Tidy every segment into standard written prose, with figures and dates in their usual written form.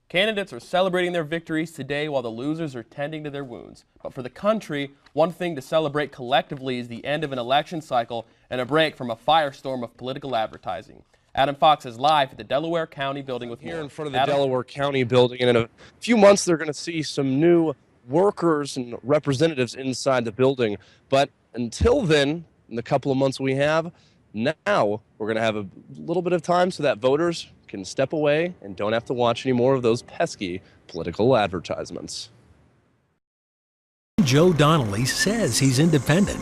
Candidates are celebrating their victories today while the losers are tending to their wounds. But for the country, one thing to celebrate collectively is the end of an election cycle and a break from a firestorm of political advertising. Adam Fox is live at the Delaware County building with more. Here in front of the Delaware County building, and in a few months they're going to see some new workers and representatives inside the building. But until then, in the couple of months we have, now we're going to have a little bit of time so that voters can step away and don't have to watch any more of those pesky political advertisements. Joe Donnelly says he's independent.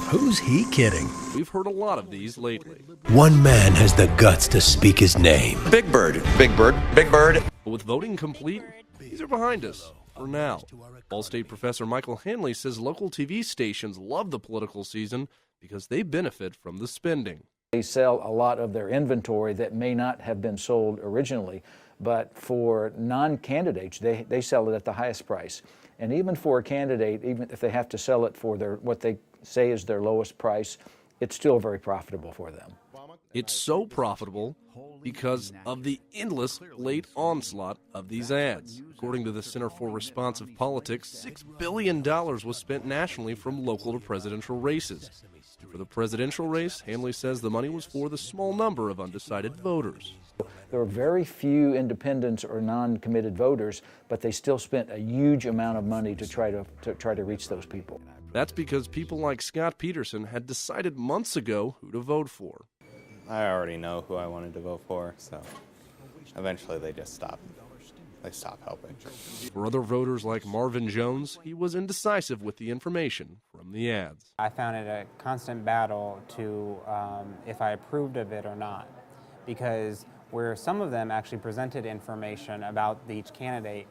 Who's he kidding? We've heard a lot of these lately. One man has the guts to speak his name. Big Bird, Big Bird, Big Bird. But with voting complete, these are behind us for now. Ball State professor Michael Hanley says local TV stations love the political season because they benefit from the spending. They sell a lot of their inventory that may not have been sold originally, but for non-candidates, they sell it at the highest price. And even for a candidate, even if they have to sell it for what they say is their lowest price, it's still very profitable for them. It's so profitable because of the endless late onslaught of these ads. According to the Center for Responsive Politics, $6 billion was spent nationally from local to presidential races. For the presidential race, Hanley says the money was for the small number of undecided voters. There were very few independents or non-committed voters, but they still spent a huge amount of money to try to reach those people. That's because people like Scott Peterson had decided months ago who to vote for. I already know who I wanted to vote for, so eventually they just stopped. They stopped helping. For other voters like Marvin Jones, he was indecisive with the information from the ads. I found it a constant battle to if I approved of it or not, because where some of them actually presented information about each candidate,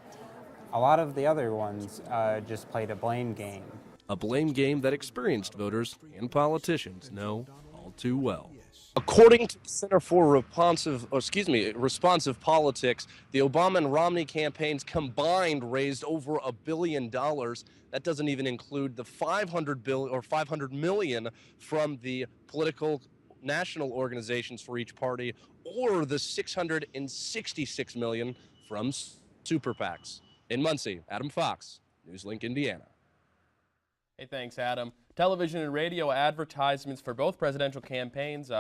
a lot of the other ones just played a blame game. A blame game that experienced voters and politicians know all too well. According to the Center for Responsive Politics, the Obama and Romney campaigns combined raised over $1 billion. That doesn't even include the $500 million from the political national organizations for each party, or the $666 million from super PACs. In Muncie, Adam Fox, NewsLink, Indiana. Hey, thanks, Adam. Television and radio advertisements for both presidential campaigns,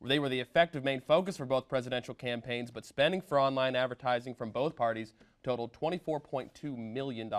they were the effective main focus for both presidential campaigns, but spending for online advertising from both parties totaled $24.2 million.